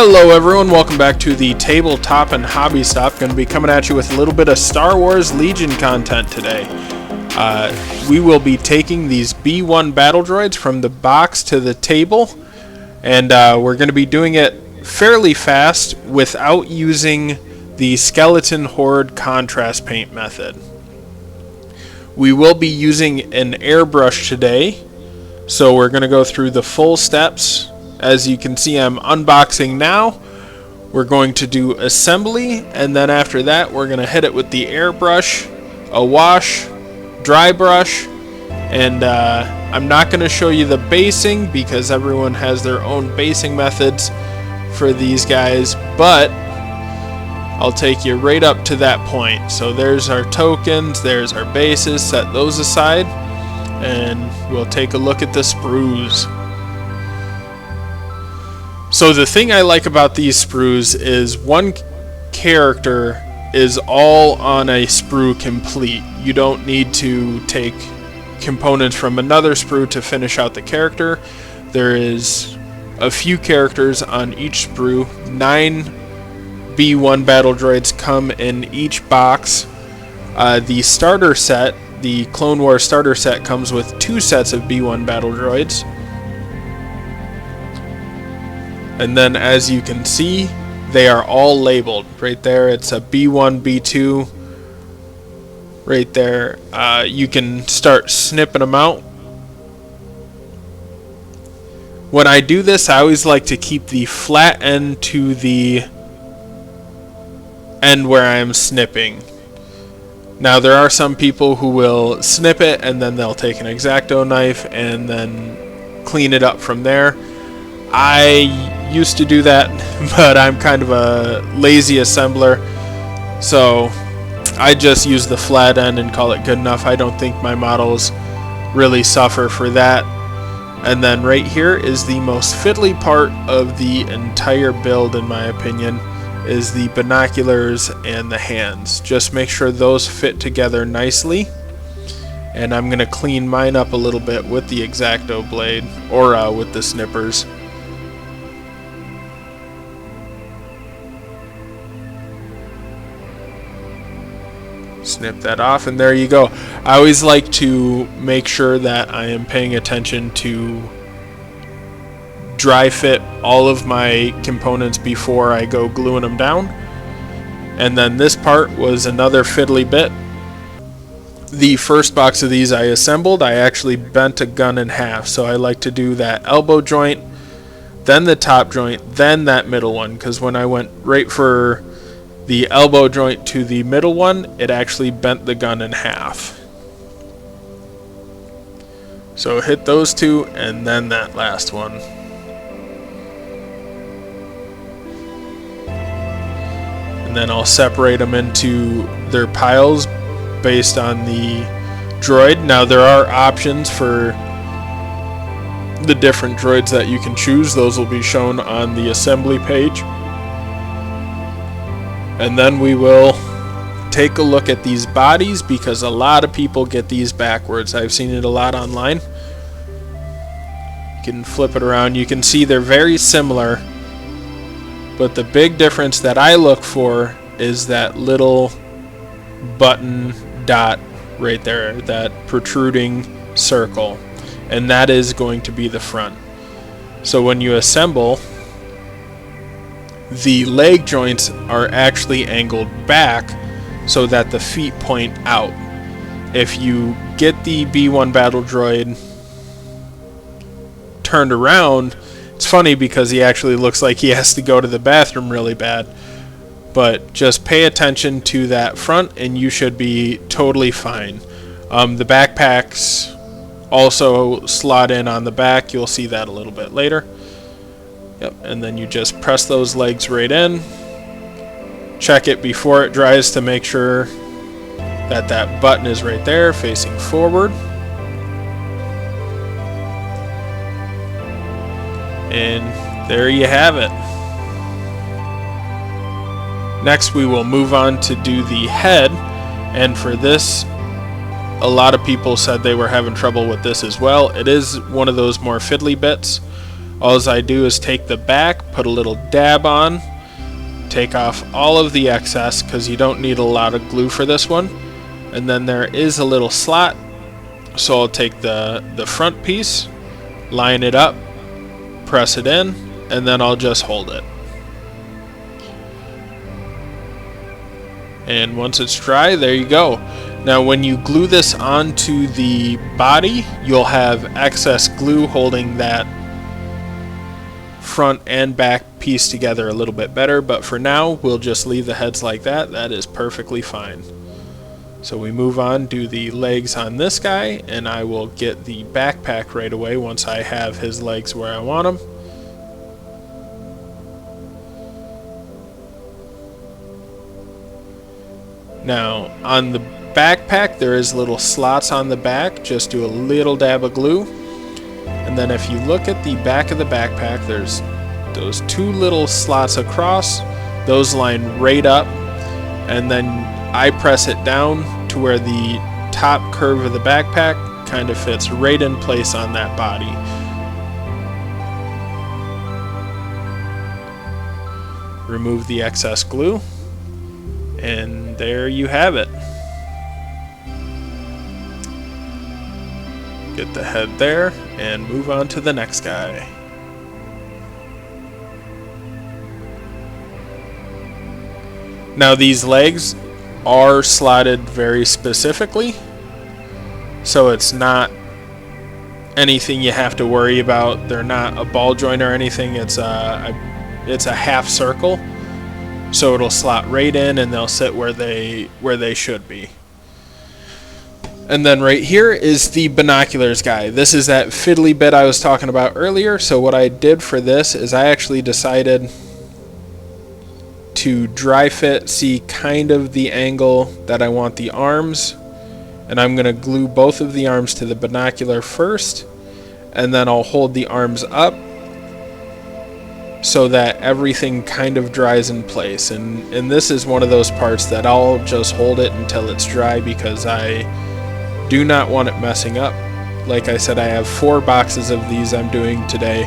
Hello everyone, welcome back to the Tabletop and Hobby Stop. Going to be coming at you with a little bit of Star Wars Legion content today. We will be taking these B1 Battle Droids from the box to the table, and we're going to be doing it fairly fast without using the Skeleton Hoard Contrast Paint method. We will be using an airbrush today, so we're going to go through the full steps. As you can see, I'm unboxing now. We're going to do assembly, and then after that we're going to hit it with the airbrush, a wash, dry brush, and I'm not going to show you the basing because everyone has their own basing methods for these guys, but I'll take you right up to that point. So there's our tokens, there's our bases, set those aside, and we'll take a look at the sprues. So the thing I like about these sprues is one character is all on a sprue complete. You don't need to take components from another sprue to finish out the character. There is a few characters on each sprue. 9 B1 Battle Droids come in each box. The starter set, the Clone Wars starter set, comes with 2 sets of B1 Battle Droids. And then, as you can see, they are all labeled. Right there, it's a B1, B2. Right there, you can start snipping them out. When I do this, I always like to keep the flat end to the end where I'm snipping. Now, there are some people who will snip it and then they'll take an X-Acto knife and then clean it up from there. I used to do that, but I'm kind of a lazy assembler, so I just use the flat end and call it good enough. I don't think my models really suffer for that. And then right here is the most fiddly part of the entire build, in my opinion, is the binoculars and the hands. Just make sure those fit together nicely. And I'm going to clean mine up a little bit with the X-Acto blade, or with the snippers. Snip that off, and there you go. I always like to make sure that I am paying attention to dry fit all of my components before I go gluing them down. And then this part was another fiddly bit. The first box of these I assembled, I actually bent a gun in half, so I like to do that elbow joint, then the top joint, then that middle one, because when I went right for the elbow joint to the middle one, it actually bent the gun in half. So hit those two and then that last one. And then I'll separate them into their piles based on the droid. Now there are options for the different droids that you can choose. Those will be shown on the assembly page. And then we will take a look at these bodies, because a lot of people get these backwards. I've seen it a lot online. You can flip it around. You can see they're very similar, but the big difference that I look for is that little button dot right there, that protruding circle, and that is going to be the front. So when you assemble, the leg joints are actually angled back so that the feet point out. If you get the B1 Battle Droid turned around, it's funny because he actually looks like he has to go to the bathroom really bad. But just pay attention to that front and you should be totally fine. The backpacks also slot in on the back. You'll see that a little bit later. Yep, and then you just press those legs right in. Check it before it dries to make sure that that button is right there, facing forward. And there you have it. Next we will move on to do the head, and for this, a lot of people said they were having trouble with this as well. It is one of those more fiddly bits. All I do is take the back, put a little dab on, take off all of the excess because you don't need a lot of glue for this one. And then there is a little slot, so I'll take the front piece, line it up, press it in, and then I'll just hold it. And once it's dry, there you go. Now when you glue this onto the body, you'll have excess glue holding that front and back piece together a little bit better, but for now we'll just leave the heads like that. That is perfectly fine. So we move on, do the legs on this guy, and I will get the backpack right away once I have his legs where I want them. Now on the backpack there is little slots on the back. Just do a little dab of glue, and then if you look at the back of the backpack, there's those two little slots across. Those line right up, and then I press it down to where the top curve of the backpack kind of fits right in place on that body. Remove the excess glue, and there you have it. Get the head there and move on to the next guy. Now these legs are slotted very specifically, so it's not anything you have to worry about. They're not a ball joint or anything. It's a half circle, so it'll slot right in and they'll sit where they should be. And then right here is the binoculars guy. This is that fiddly bit I was talking about earlier. So what I did for this is I actually decided to dry fit, see kind of the angle that I want the arms, and I'm going to glue both of the arms to the binocular first, and then I'll hold the arms up so that everything kind of dries in place. And this is one of those parts that I'll just hold it until it's dry because I do not want it messing up. Like I said, I have 4 boxes of these I'm doing today.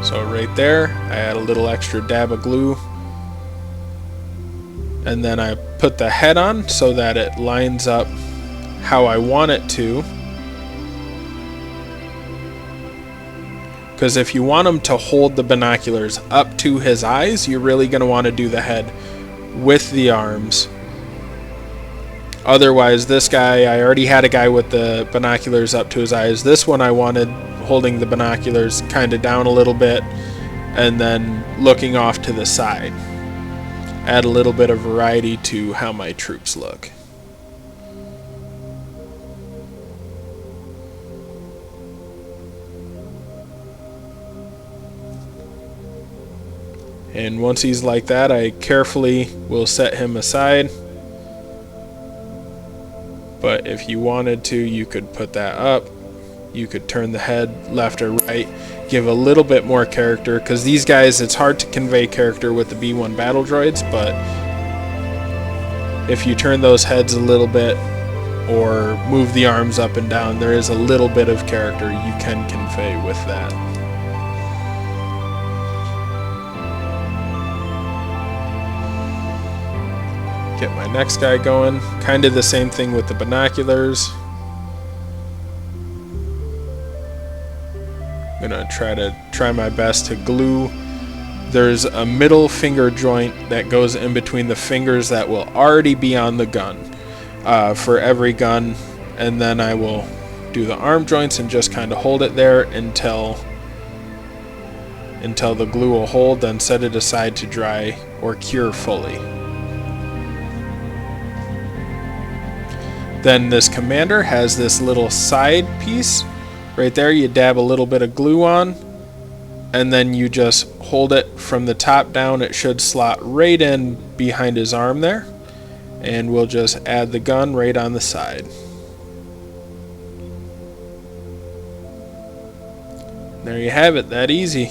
So right there, I add a little extra dab of glue, and then I put the head on so that it lines up how I want it to. Because if you want him to hold the binoculars up to his eyes, you're really going to want to do the head with the arms. Otherwise, this guy, I already had a guy with the binoculars up to his eyes. This one I wanted holding the binoculars kind of down a little bit and then looking off to the side. Add a little bit of variety to how my troops look. And once he's like that, I carefully will set him aside. But if you wanted to, you could put that up. You could turn the head left or right, give a little bit more character, because these guys, it's hard to convey character with the B1 Battle Droids, but if you turn those heads a little bit or move the arms up and down, there is a little bit of character you can convey with that. Get my next guy going. Kind of the same thing with the binoculars. I'm gonna try my best to glue. There's a middle finger joint that goes in between the fingers that will already be on the gun for every gun, and then I will do the arm joints and just kind of hold it there until the glue will hold, then set it aside to dry or cure fully. Then this commander has this little side piece right there. You dab a little bit of glue on, and then you just hold it from the top down. It should slot right in behind his arm there, and we'll just add the gun right on the side. There you have it, that easy.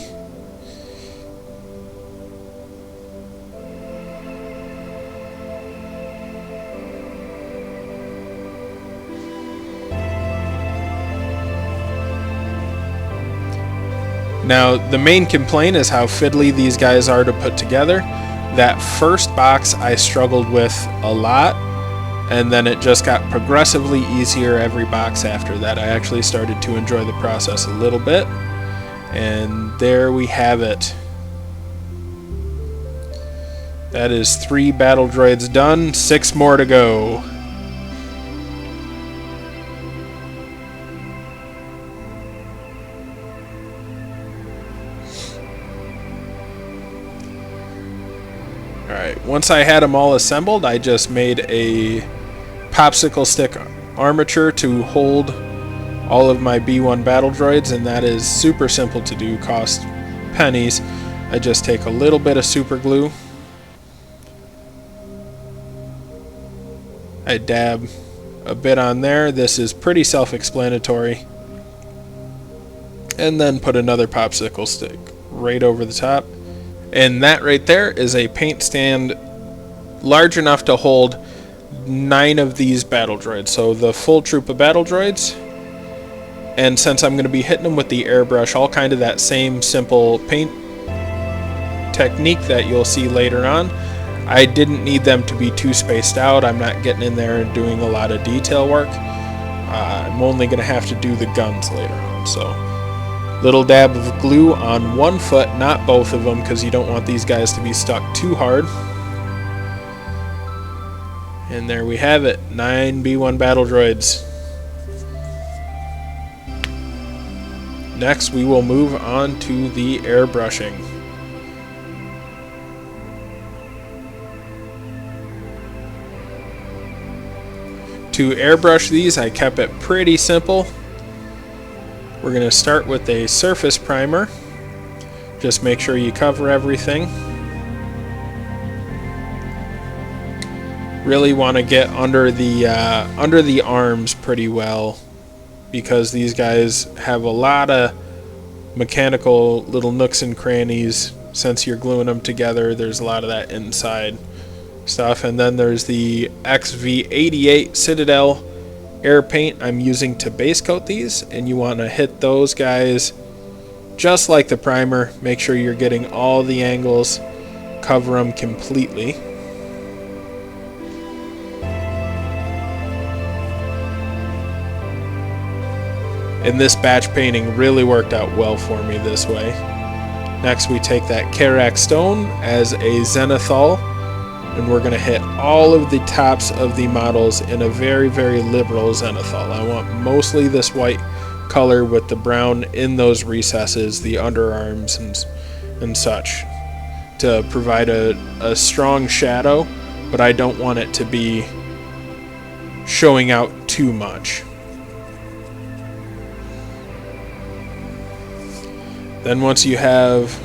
Now, the main complaint is how fiddly these guys are to put together. That first box I struggled with a lot, and then it just got progressively easier every box after that. I actually started to enjoy the process a little bit, and there we have it. That is 3 battle droids done, 6 more to go. Alright, once I had them all assembled, I just made a popsicle stick armature to hold all of my B1 Battle Droids, and that is super simple to do, cost pennies. I just take a little bit of super glue, I dab a bit on there. This is pretty self-explanatory. And then put another popsicle stick right over the top. And that right there is a paint stand large enough to hold 9 of these battle droids. So the full troop of battle droids. And since I'm going to be hitting them with the airbrush, all kind of that same simple paint technique that you'll see later on, I didn't need them to be too spaced out. I'm not getting in there and doing a lot of detail work. I'm only going to have to do the guns later on. So, little dab of glue on one foot, not both of them, because you don't want these guys to be stuck too hard. And there we have it, 9 B1 Battle Droids. Next, we will move on to the airbrushing. To airbrush these, I kept it pretty simple. We're going to start with a surface primer. Just make sure you cover everything. Really want to get under the arms pretty well, because these guys have a lot of mechanical little nooks and crannies. Since you're gluing them together, there's a lot of that inside stuff. And then there's the XV88 Citadel air paint I'm using to base coat these, and you want to hit those guys just like the primer. Make sure you're getting all the angles, cover them completely. And this batch painting really worked out well for me this way. Next, we take that Karak stone as a zenithal, and we're going to hit all of the tops of the models in a very, very liberal zenithal. I want mostly this white color with the brown in those recesses, the underarms and such, to provide a strong shadow, but I don't want it to be showing out too much. Then once you have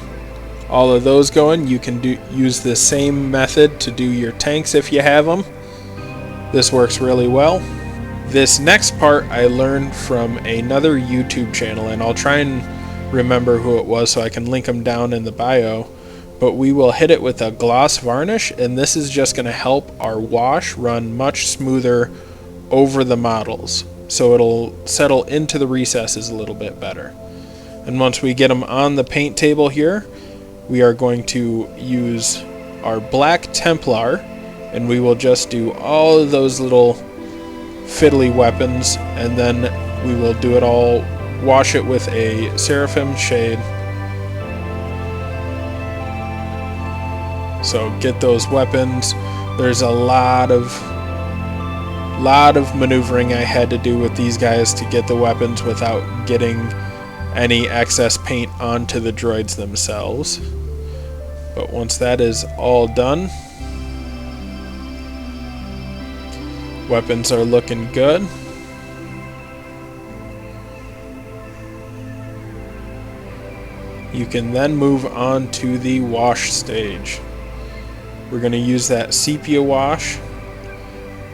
all of those going, you can use the same method to do your tanks if you have them. This works really well. This next part I learned from another YouTube channel, and I'll try and remember who it was so I can link them down in the bio. But we will hit it with a gloss varnish, and this is just going to help our wash run much smoother over the models, so it'll settle into the recesses a little bit better. And once we get them on the paint table here, we are going to use our black Templar, and we will just do all of those little fiddly weapons, and then we will do it all, wash it with a Seraphim shade. So get those weapons. There's a lot of maneuvering I had to do with these guys to get the weapons without getting any excess paint onto the droids themselves. But once that is all done, weapons are looking good. You can then move on to the wash stage. We're going to use that sepia wash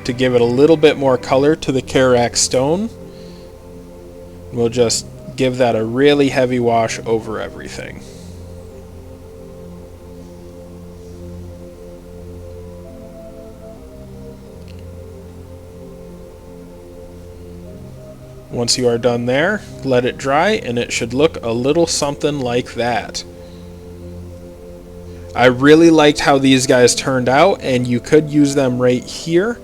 to give it a little bit more color to the Karak stone. We'll just give that a really heavy wash over everything. Once you are done there, let it dry, and it should look a little something like that. I really liked how these guys turned out, and you could use them right here,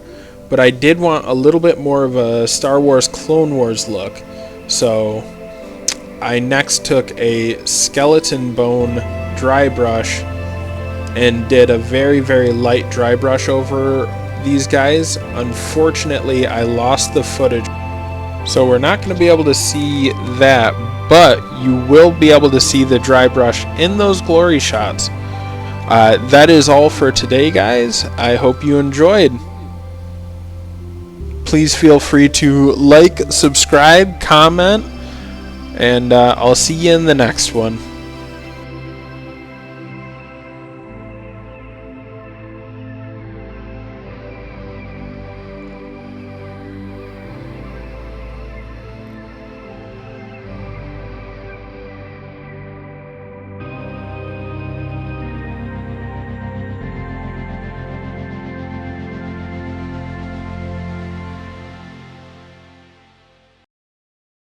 but I did want a little bit more of a Star Wars Clone Wars look. So I next took a skeleton bone dry brush and did a very, very light dry brush over these guys. Unfortunately, I lost the footage, so we're not going to be able to see that, but you will be able to see the dry brush in those glory shots. That is all for today, guys. I hope you enjoyed. Please feel free to like, subscribe, comment, and I'll see you in the next one.